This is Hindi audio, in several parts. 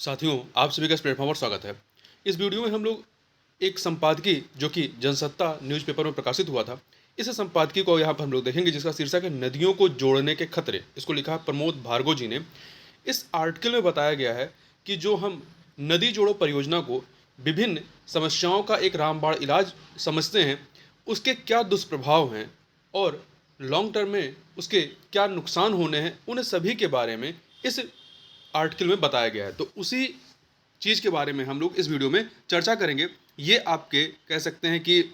साथियों, आप सभी का इस प्लेटफॉर्म पर स्वागत है। इस वीडियो में हम लोग एक संपादकीय जो कि जनसत्ता न्यूज़पेपर में प्रकाशित हुआ था, इस संपादकीय को यहाँ पर हम लोग देखेंगे जिसका शीर्षक है नदियों को जोड़ने के खतरे। इसको लिखा है प्रमोद भार्गव जी ने। इस आर्टिकल में बताया गया है कि जो हम नदी जोड़ो परियोजना को विभिन्न समस्याओं का एक रामबाण इलाज समझते हैं, उसके क्या दुष्प्रभाव हैं और लॉन्ग टर्म में उसके क्या नुकसान होने हैं, उन सभी के बारे में इस आर्टिकल में बताया गया है। तो उसी चीज़ के बारे में हम लोग इस वीडियो में चर्चा करेंगे। ये आपके कह सकते हैं कि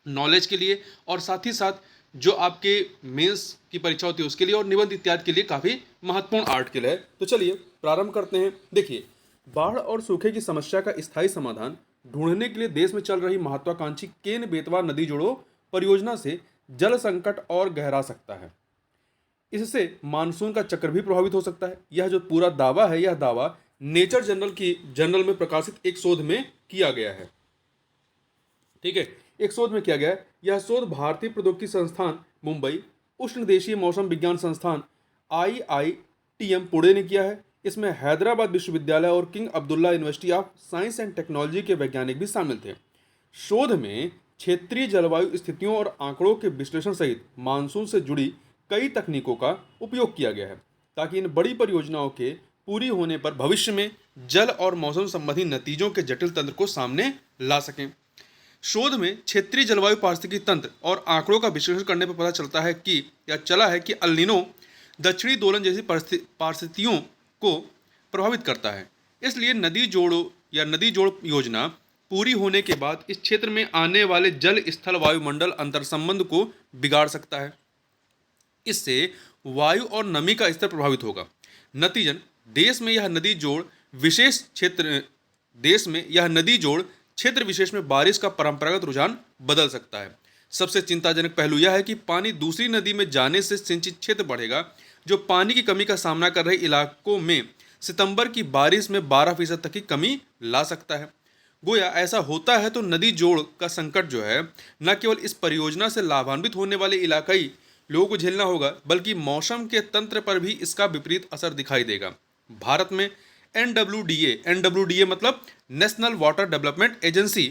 नॉलेज के लिए और साथ ही साथ जो आपके मेंस की परीक्षा होती है उसके लिए और निबंध इत्यादि के लिए काफ़ी महत्वपूर्ण आर्टिकल है। तो चलिए प्रारंभ करते हैं। देखिए, बाढ़ और सूखे की समस्या का स्थायी समाधान ढूंढने के लिए देश में चल रही महत्वाकांक्षी केन बेतवा नदी जोड़ो परियोजना से जल संकट और गहरा सकता है। इससे मानसून का चक्र भी प्रभावित हो सकता है। यह जो पूरा दावा है, यह दावा नेचर जर्नल में प्रकाशित एक शोध में किया गया है। ठीक है, एक शोध में किया गया है। यह शोध भारतीय प्रौद्योगिकी संस्थान मुंबई, उष्ण देशीय मौसम विज्ञान संस्थान IITM पुणे ने किया है। इसमें हैदराबाद विश्वविद्यालय और king Abdullah University of science and technology के वैज्ञानिक भी शामिल थे। शोध में क्षेत्रीय जलवायु स्थितियों और आंकड़ों के विश्लेषण सहित मानसून से जुड़ी कई तकनीकों का उपयोग किया गया है ताकि इन बड़ी परियोजनाओं के पूरी होने पर भविष्य में जल और मौसम संबंधी नतीजों के जटिल तंत्र को सामने ला सकें। शोध में क्षेत्रीय जलवायु पारिस्थितिकी तंत्र और आंकड़ों का विश्लेषण करने पर पता चलता है कि या चला है कि अल नीनो दक्षिणी दोलन जैसी परिस्थितियों को प्रभावित करता है। इसलिए नदी जोड़ योजना पूरी होने के बाद इस क्षेत्र में आने वाले जल स्थल वायुमंडल अंतर संबंध को बिगाड़ सकता है। इससे वायु और नमी का स्तर प्रभावित होगा। नतीजन देश में यह नदी जोड़ क्षेत्र विशेष में बारिश का परंपरागत रुझान बदल सकता है। सबसे चिंताजनक पहलू यह है कि पानी दूसरी नदी में जाने से सिंचित क्षेत्र बढ़ेगा, जो पानी की कमी का सामना कर रहे इलाकों में सितंबर की बारिश में 12% तक की कमी ला सकता है। गोया ऐसा होता है तो नदी जोड़ का संकट जो है न केवल इस परियोजना से लाभान्वित होने वाले इलाकाई लोगों को झेलना होगा, बल्कि मौसम के तंत्र पर भी इसका विपरीत असर दिखाई देगा। भारत में NWDA मतलब नेशनल वाटर डेवलपमेंट एजेंसी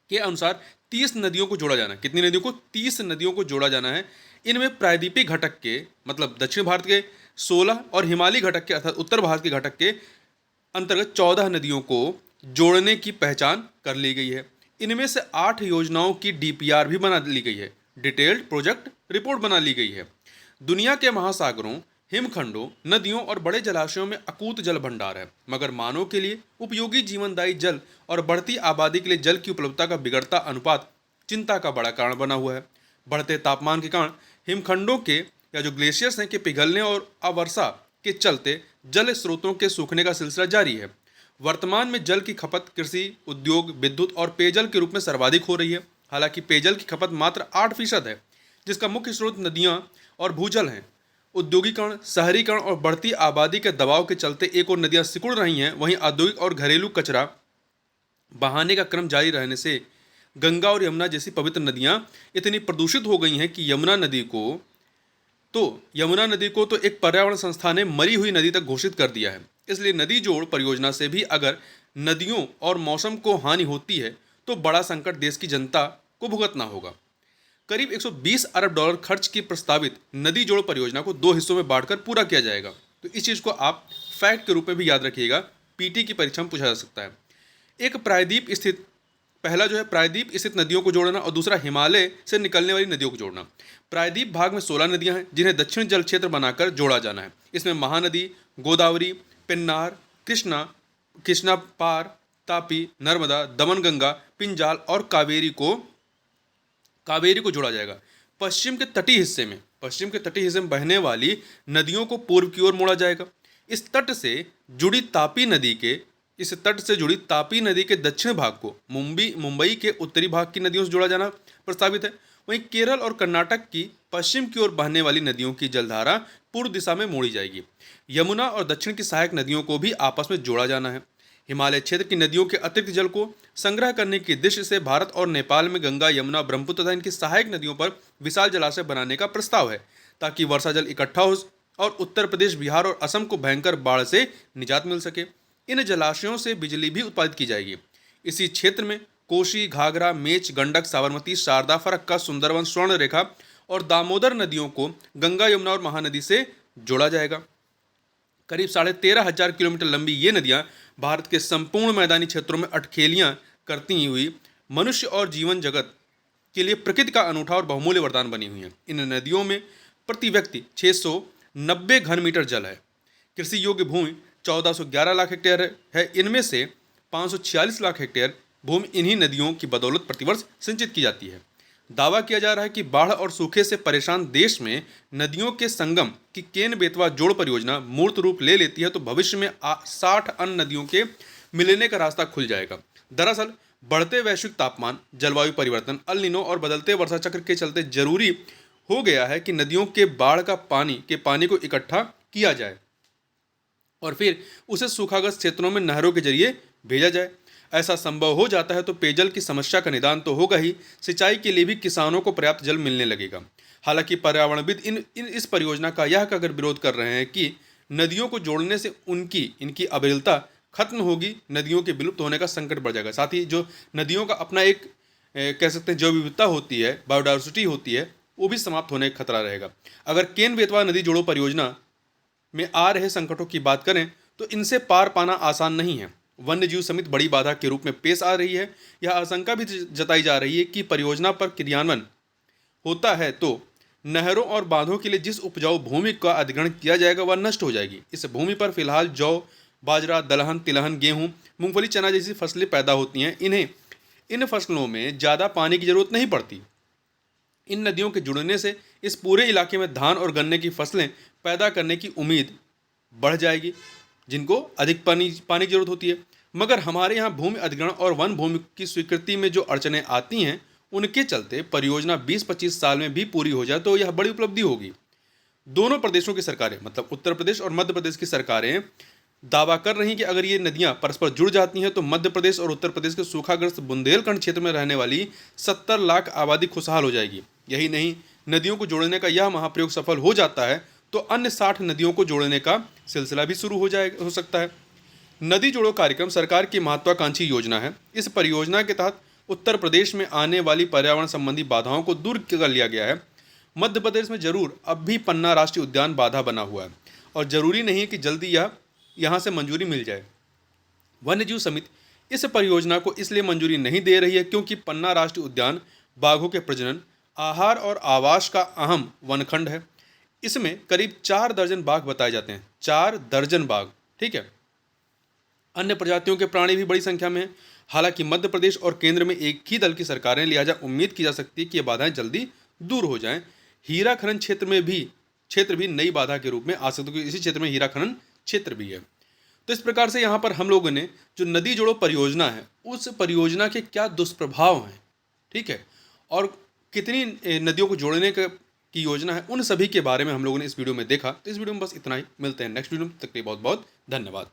के अनुसार 30 नदियों को जोड़ा जाना है। कितनी नदियों को? 30 नदियों को जोड़ा जाना है। इनमें प्रायद्वीपीय घटक के मतलब दक्षिण भारत के 16 और हिमालयी घटक के अर्थात उत्तर भारत के घटक के अंतर्गत 14 नदियों को जोड़ने की पहचान कर ली गई है। इनमें से 8 योजनाओं की DPR भी बना ली गई है, डिटेल्ड प्रोजेक्ट रिपोर्ट बना ली गई है। दुनिया के महासागरों, हिमखंडों, नदियों और बड़े जलाशयों में अकूत जल भंडार है, मगर मानव के लिए उपयोगी जीवनदायी जल और बढ़ती आबादी के लिए जल की उपलब्धता का बिगड़ता अनुपात चिंता का बड़ा कारण बना हुआ है। बढ़ते तापमान के कारण हिमखंडों के या जो ग्लेशियर्स हैं के पिघलने और अवर्षा के चलते जल स्रोतों के सूखने का सिलसिला जारी है। वर्तमान में जल की खपत कृषि, उद्योग, विद्युत और पेयजल के रूप में सर्वाधिक हो रही है। हालांकि पेयजल की खपत मात्र 8% है, जिसका मुख्य स्रोत नदियां और भूजल हैं। औद्योगिकरण, शहरीकरण और बढ़ती आबादी के दबाव के चलते एक और नदियां सिकुड़ रही हैं, वहीं औद्योगिक और घरेलू कचरा बहाने का क्रम जारी रहने से गंगा और यमुना जैसी पवित्र नदियां इतनी प्रदूषित हो गई हैं कि यमुना नदी को तो एक पर्यावरण संस्था ने मरी हुई नदी तक घोषित कर दिया है। इसलिए नदी जोड़ परियोजना से भी अगर नदियों और मौसम को हानि होती है तो बड़ा संकट देश की जनता को भुगतना होगा। करीब 120 अरब डॉलर खर्च की प्रस्तावित नदी जोड़ परियोजना को 2 हिस्सों में बांटकर पूरा किया जाएगा। तो इस चीज़ को आप फैक्ट के रूप में भी याद रखिएगा, PT की परीक्षा में पूछा जा सकता है। पहला जो है प्रायद्वीप स्थित नदियों को जोड़ना और दूसरा हिमालय से निकलने वाली नदियों को जोड़ना। प्रायद्वीप भाग में 16 नदियां हैं जिन्हें दक्षिण जल क्षेत्र बनाकर जोड़ा जाना है। इसमें महानदी, गोदावरी, पेन्नार, कृष्णा, तापी, नर्मदा, दमनगंगा, पिंजाल और कावेरी को जोड़ा जाएगा। पश्चिम के तटीय हिस्से में बहने वाली नदियों को पूर्व की ओर मोड़ा जाएगा। इस तट से जुड़ी तापी नदी के दक्षिण भाग को मुंबई के उत्तरी भाग की नदियों से जोड़ा जाना प्रस्तावित है। वहीं केरल और कर्नाटक की पश्चिम की ओर बहने वाली नदियों की जलधारा पूर्व दिशा में मोड़ी जाएगी। यमुना और दक्षिण की सहायक नदियों को भी आपस में जोड़ा जाना है। हिमालय क्षेत्र की नदियों के अतिरिक्त जल को संग्रह करने की दृष्टि से भारत और नेपाल में गंगा, यमुना, ब्रह्मपुत्र तथा इनकी सहायक नदियों पर विशाल जलाशय बनाने का प्रस्ताव है, ताकि वर्षा जल इकट्ठा हो और उत्तर प्रदेश, बिहार और असम को भयंकर बाढ़ से निजात मिल सके। इन जलाशयों से बिजली भी उत्पादित की जाएगी। इसी क्षेत्र में कोसी, घाघरा, मेच, गंडक, साबरमती, शारदा, फरक्का, सुंदरवन, स्वर्ण रेखा और दामोदर नदियों को गंगा, यमुना और महानदी से जोड़ा जाएगा। करीब 13,500 किलोमीटर लंबी ये नदियां भारत के संपूर्ण मैदानी क्षेत्रों में अटखेलियां करती हुई मनुष्य और जीवन जगत के लिए प्रकृति का अनूठा और बहुमूल्य वरदान बनी हुई हैं। इन नदियों में प्रति व्यक्ति 690 घन मीटर जल है। कृषि योग्य भूमि 1411 लाख हेक्टेयर है। इनमें से 546 लाख हेक्टेयर भूमि इन्हीं नदियों की बदौलत प्रतिवर्ष सिंचित की जाती है। दावा किया जा रहा है कि बाढ़ और सूखे से परेशान देश में नदियों के संगम की केन बेतवा जोड़ परियोजना मूर्त रूप ले लेती है तो भविष्य में 60 अन्य नदियों के मिलने का रास्ता खुल जाएगा। दरअसल बढ़ते वैश्विक तापमान, जलवायु परिवर्तन, अल नीनो और बदलते वर्षा चक्र के चलते जरूरी हो गया है कि नदियों के बाढ़ का पानी को इकट्ठा किया जाए और फिर उसे सूखाग्रस्त क्षेत्रों में नहरों के जरिए भेजा जाए। ऐसा संभव हो जाता है तो पेयजल की समस्या का निदान तो होगा ही, सिंचाई के लिए भी किसानों को पर्याप्त जल मिलने लगेगा। हालांकि पर्यावरणविद इस परियोजना का यह कहकर विरोध कर रहे हैं कि नदियों को जोड़ने से इनकी अविरलता खत्म होगी, नदियों के विलुप्त होने का संकट बढ़ जाएगा। साथ ही जो नदियों का अपना एक कह सकते हैं जैव विविधता होती है, बायोडाइवर्सिटी होती है, वो भी समाप्त होने का खतरा रहेगा। अगर केन बेतवा नदी जोड़ो परियोजना में आ रहे संकटों की बात करें तो इनसे पार पाना आसान नहीं है। वन्य जीव समिति बड़ी बाधा के रूप में पेश आ रही है। यह आशंका भी जताई जा रही है कि परियोजना पर क्रियान्वयन होता है तो नहरों और बांधों के लिए जिस उपजाऊ भूमि का अधिग्रहण किया जाएगा वह नष्ट हो जाएगी। इस भूमि पर फिलहाल जौ, बाजरा, दलहन, तिलहन, गेहूं, मूंगफली, चना जैसी फसलें पैदा होती हैं। इन फसलों में ज़्यादा पानी की जरूरत नहीं पड़ती। इन नदियों के जुड़ने से इस पूरे इलाके में धान और गन्ने की फसलें पैदा करने की उम्मीद बढ़ जाएगी, जिनको अधिक पानी की जरूरत होती है। मगर हमारे यहाँ भूमि अधिग्रहण और वन भूमि की स्वीकृति में जो अड़चनें आती हैं, उनके चलते परियोजना 20-25 साल में भी पूरी हो जाए तो यह बड़ी उपलब्धि होगी। दोनों प्रदेशों की सरकारें, मतलब उत्तर प्रदेश और मध्य प्रदेश की सरकारें दावा कर रही हैं कि अगर ये नदियां परस्पर जुड़ जाती हैं तो मध्य प्रदेश और उत्तर प्रदेश के सूखाग्रस्त बुंदेलखंड क्षेत्र में रहने वाली 70 लाख आबादी खुशहाल हो जाएगी। यही नहीं, नदियों को जोड़ने का यह महाप्रयोग सफल हो जाता है तो अन्य 60 नदियों को जोड़ने का सिलसिला भी शुरू हो सकता है। नदी जोड़ो कार्यक्रम सरकार की महत्वाकांक्षी योजना है। इस परियोजना के तहत उत्तर प्रदेश में आने वाली पर्यावरण संबंधी बाधाओं को दूर कर लिया गया है। मध्य प्रदेश में जरूर अब भी पन्ना राष्ट्रीय उद्यान बाधा बना हुआ है और जरूरी नहीं है कि जल्दी यह यहाँ से मंजूरी मिल जाए। वन्य जीव समिति इस परियोजना को इसलिए मंजूरी नहीं दे रही है क्योंकि पन्ना राष्ट्रीय उद्यान बाघों के प्रजनन, आहार और आवास का अहम वनखंड है। इसमें करीब 4 दर्जन बाघ बताए जाते हैं। 4 दर्जन बाघ, ठीक है। अन्य प्रजातियों के प्राणी भी बड़ी संख्या में हैं। हालांकि मध्य प्रदेश और केंद्र में एक ही दल की सरकारें, लिहाजा उम्मीद की जा सकती है कि ये बाधाएं जल्दी दूर हो जाएं। हीरा खनन क्षेत्र भी नई बाधा के रूप में आ सकते, क्योंकि इसी क्षेत्र में हीरा खनन क्षेत्र भी है। तो इस प्रकार से यहाँ पर हम लोगों ने जो नदी जोड़ो परियोजना है, उस परियोजना के क्या दुष्प्रभाव हैं, ठीक है, और कितनी नदियों को जोड़ने की योजना है, उन सभी के बारे में हम लोगों ने इस वीडियो में देखा। तो इस वीडियो में बस इतना ही। मिलते हैं नेक्स्ट वीडियो में, तब तक के लिए बहुत बहुत धन्यवाद।